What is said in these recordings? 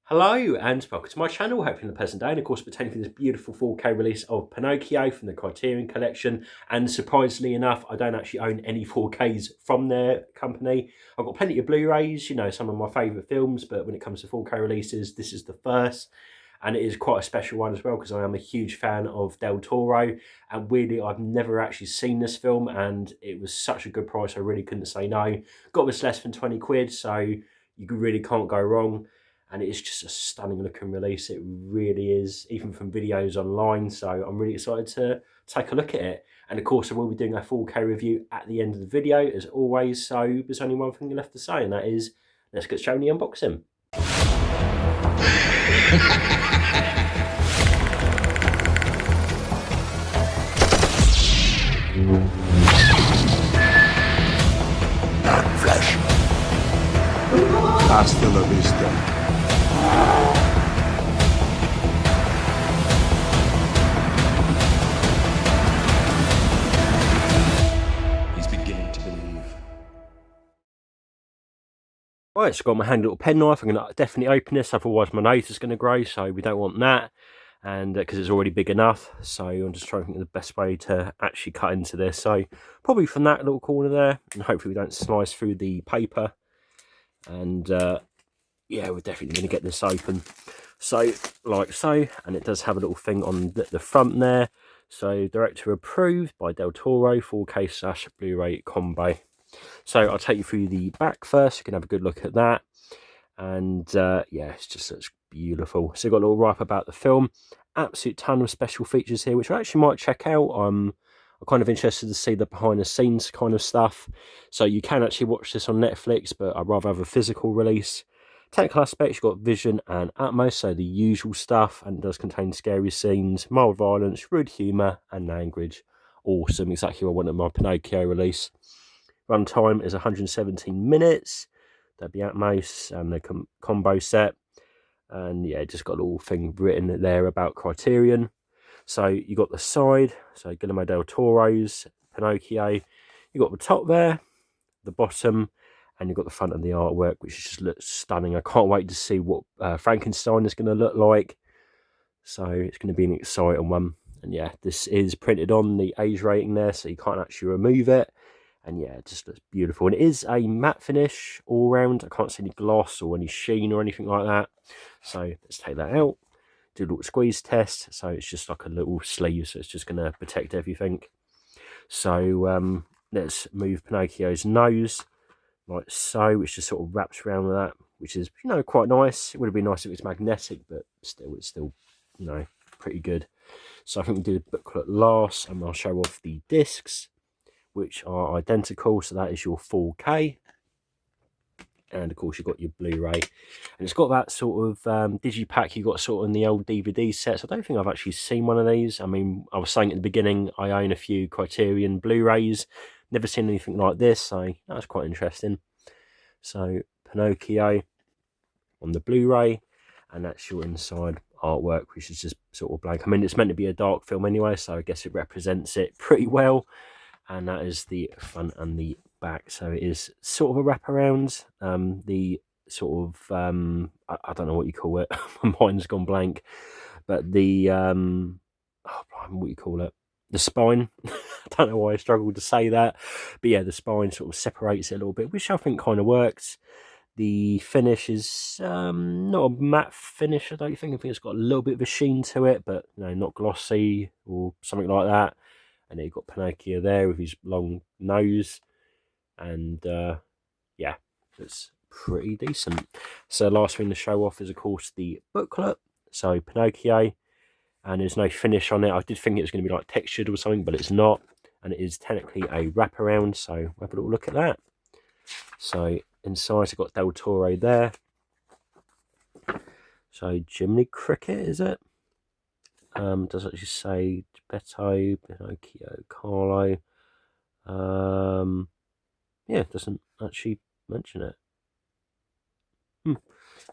Hello and welcome to my channel, hoping the pleasant day, and of course we're taking this beautiful 4K release of Pinocchio from the Criterion collection. And surprisingly enough, I don't actually own any 4Ks from their company. I've got plenty of Blu-rays, you know, some of my favourite films, but when it comes to 4K releases, this is the first. And it is quite a special one as well, because I am a huge fan of Del Toro, and weirdly I've never actually seen this film, and it was such a good price I really couldn't say no. Got this less than 20 quid, so you really can't go wrong. And it's just a stunning looking release, it really is, even from videos online. So I'm really excited to take a look at it. And of course I will be doing a 4K review at the end of the video as always, so there's only one thing left to say, and that is, let's get straight on the unboxing. Not flesh. Hasta la vista. He's beginning to believe. Right, so I've got my handy little penknife. I'm going to definitely open this, otherwise my nose is going to grow, so we don't want that. And because it's already big enough, so I'm just trying to think of the best way to actually cut into this. So probably from that little corner there, and hopefully we don't slice through the paper. And yeah, we're definitely going to get this open. So like so, and it does have a little thing on the front there. So director approved by Del Toro, 4K / Blu-ray combo. So I'll take you through the back first. You can have a good look at that. And yeah, it's just such beautiful. So you've got a little write-up about the film. Absolute ton of special features here, which I actually might check out. I'm kind of interested to see the behind the scenes kind of stuff. So you can actually watch this on Netflix, but I'd rather have a physical release. Technical aspects, you've got vision and Atmos, so the usual stuff, and it does contain scary scenes, mild violence, rude humour, and language. Awesome, exactly what I wanted my Pinocchio release. Runtime is 117 minutes. That'd be Atmos and the combo set. And yeah, just got a little thing written there about Criterion. So you got the side, so Guillermo del Toro's Pinocchio. You got the top there, the bottom, and you've got the front of the artwork, which just looks stunning. I can't wait to see what Frankenstein is going to look like. So it's going to be an exciting one. And yeah, this is printed on the age rating there, so you can't actually remove it. And yeah, it just looks beautiful. And it is a matte finish all round. I can't see any gloss or any sheen or anything like that. So let's take that out. Do a little squeeze test. So it's just like a little sleeve, so it's just going to protect everything. So let's move Pinocchio's nose like so, which just sort of wraps around with that, which is, you know, quite nice. It would have been nice if it was magnetic, but still, it's still, you know, pretty good. So I think we'll do the booklet last, and I'll show off the discs, which are identical. So that is your 4K, and of course you've got your Blu-ray, and it's got that sort of digipack you got sort of in the old DVD sets. I don't think I've actually seen one of these. I mean, I was saying at the beginning, I own a few Criterion Blu-rays, never seen anything like this, so that's quite interesting. So Pinocchio on the Blu-ray, and that's your inside artwork, which is just sort of blank. I mean, it's meant to be a dark film anyway, so I guess it represents it pretty well. And that is the front and the back. So it is sort of a wraparound. The sort of I don't know what you call it. My mind's gone blank. But the what do you call it? The spine. I don't know why I struggled to say that, but yeah, the spine sort of separates it a little bit, which I think kind of works. The finish is not a matte finish, I don't think. I think it's got a little bit of a sheen to it, but you know, not glossy or something like that. And then you've got Pinocchio there with his long nose, and yeah, it's pretty decent. So last thing to show off is, of course, the booklet. So Pinocchio, and there's no finish on it. I did think it was going to be like textured or something, but it's not, and it is technically a wraparound. So we'll have a little look at that. So inside, I've got Del Toro there. So Jiminy Cricket, is it? Does it actually say Beto, Pinocchio, Carlo? Yeah, it doesn't actually mention it.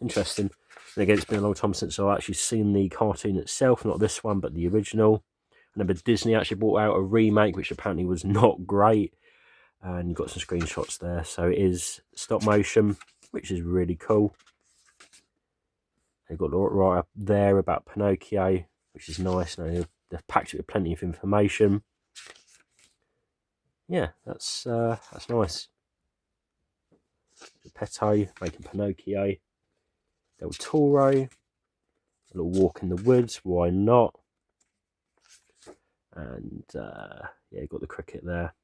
Interesting. And again, it's been a long time since I've actually seen the cartoon itself, not this one, but the original. I remember Disney actually brought out a remake, which apparently was not great. And you've got some screenshots there. So it is stop motion, which is really cool. They've got right up there about Pinocchio, which is nice. They've packed it with plenty of information. Yeah, that's nice. Geppetto making Pinocchio. Del Toro. A little walk in the woods. Why not? And yeah, you got the cricket there,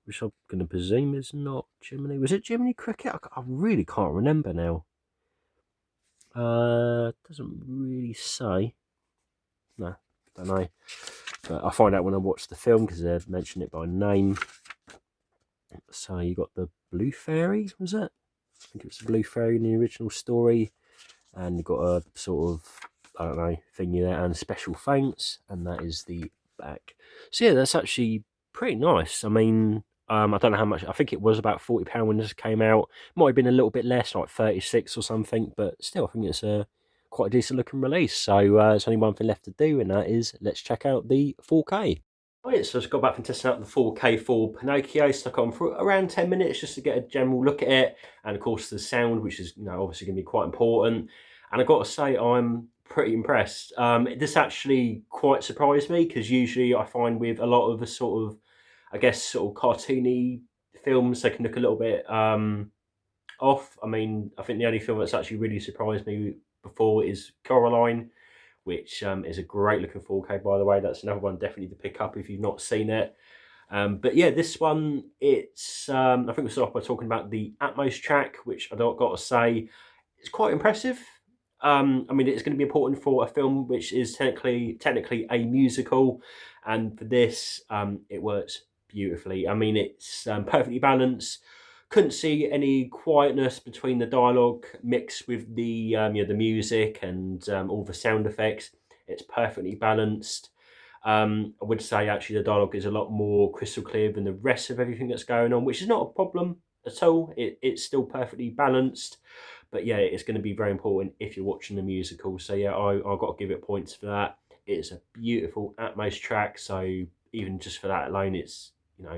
which I'm going to presume is not Jiminy. Was it Jiminy Cricket? I really can't remember now. Doesn't really say. No, don't know. But I'll find out when I watch the film because they've mentioned it by name. So you got the Blue Fairy, was it? I think it was the Blue Fairy in the original story. And you've got a sort of, I don't know, thingy there and special thanks. And that is the back. So yeah, that's actually pretty nice. I mean, I don't know how much. I think it was about £40 when this came out. Might have been a little bit less, like 36 or something. But still, I think it's a quite a decent looking release. So there's only one thing left to do, and that is let's check out the 4K. Right, so I've got back from testing out the 4K for Pinocchio. Stuck on for around 10 minutes just to get a general look at it, and of course the sound, which is obviously going to be quite important. And I've got to say, I'm pretty impressed. This actually quite surprised me because usually I find with a lot of the sort of, I guess, sort of cartoony films, they can look a little bit off. I mean, I think the only film that's actually really surprised me before is Coraline, which is a great looking 4K, by the way. That's another one definitely to pick up if you've not seen it. But yeah, this one, it's, I think we'll start off by talking about the Atmos track, which I've got to say, it's quite impressive. I mean, it's going to be important for a film which is technically a musical, and for this, it works beautifully. I mean, it's perfectly balanced. Couldn't see any quietness between the dialogue mixed with the the music and all the sound effects. It's perfectly balanced. I would say actually the dialogue is a lot more crystal clear than the rest of everything that's going on, which is not a problem at all. It's still perfectly balanced. But yeah, it's going to be very important if you're watching the musical. So yeah, I've got to give it points for that. It's a beautiful Atmos track. So even just for that alone, it's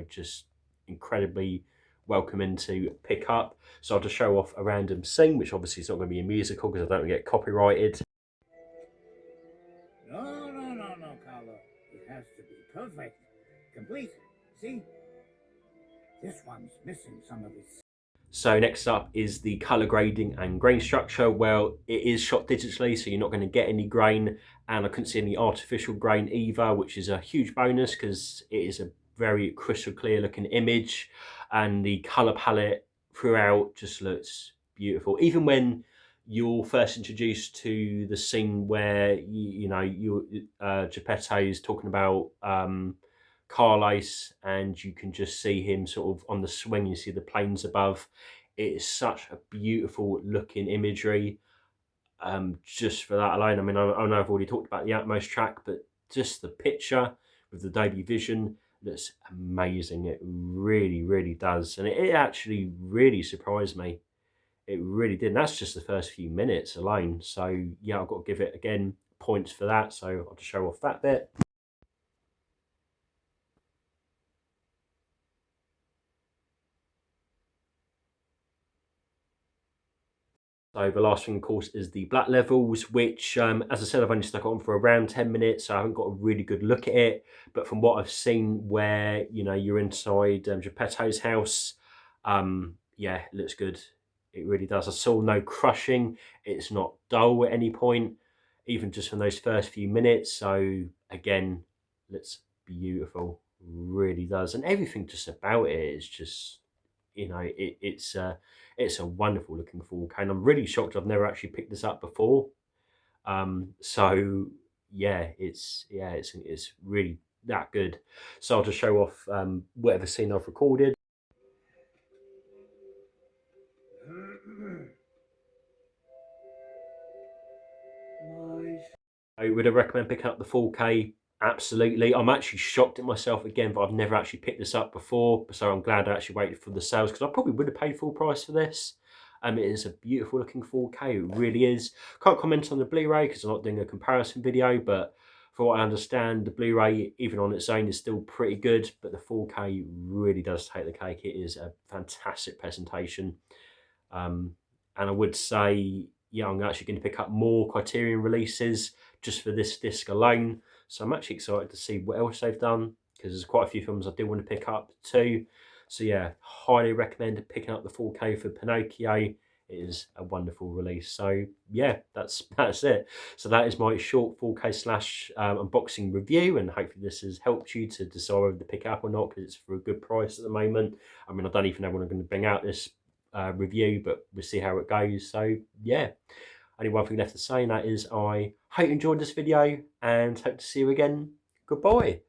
just incredibly welcoming to pick up. So I'll just show off a random sing, which obviously is not going to be a musical because I don't get copyrighted. No, Carlo. It has to be perfect. Complete. See? This one's missing some of its... So next up is the color grading and grain structure. Well, it is shot digitally, so you're not going to get any grain, and I couldn't see any artificial grain either, which is a huge bonus because it is a very crystal clear looking image, and the color palette throughout just looks beautiful. Even when you're first introduced to the scene where Geppetto is talking about Carlos, and you can just see him sort of on the swing. You see the planes above. It is such a beautiful looking imagery. Just for that alone, I mean, I know I've already talked about the Atmos track, but just the picture with the Dolby Vision looks amazing. It really, really does, and it actually really surprised me. It really did. And that's just the first few minutes alone. So yeah, I've got to give it again points for that. So I'll just show off that bit. So the last thing, of course, is the black levels, which, as I said, I've only stuck on for around 10 minutes, so I haven't got a really good look at it. But from what I've seen where, you're inside Geppetto's house, yeah, it looks good. It really does. I saw no crushing. It's not dull at any point, even just from those first few minutes. So, again, looks beautiful. Really does. And everything just about it is just, it's a wonderful looking 4K, and I'm really shocked I've never actually picked this up before. So it's really that good. So I'll just show off whatever scene I've recorded. I would recommend picking up the 4K. Absolutely. I'm actually shocked at myself again, but I've never actually picked this up before. So I'm glad I actually waited for the sales because I probably would have paid full price for this. It is a beautiful looking 4K. It really is. Can't comment on the Blu-ray because I'm not doing a comparison video, but for what I understand, the Blu-ray, even on its own, is still pretty good, but the 4K really does take the cake. It is a fantastic presentation. And I would say, yeah, I'm actually going to pick up more Criterion releases just for this disc alone. So I'm actually excited to see what else they've done, because there's quite a few films I do want to pick up too. So yeah, highly recommend picking up the 4K for Pinocchio. It is a wonderful release. So yeah, that's it. So that is my short 4K slash unboxing review, and hopefully this has helped you to decide whether to pick it up or not, because it's for a good price at the moment. I mean, I don't even know when I'm going to bring out this review, but we'll see how it goes. So yeah, only one thing left to say, and that is I hope you enjoyed this video and hope to see you again. Goodbye.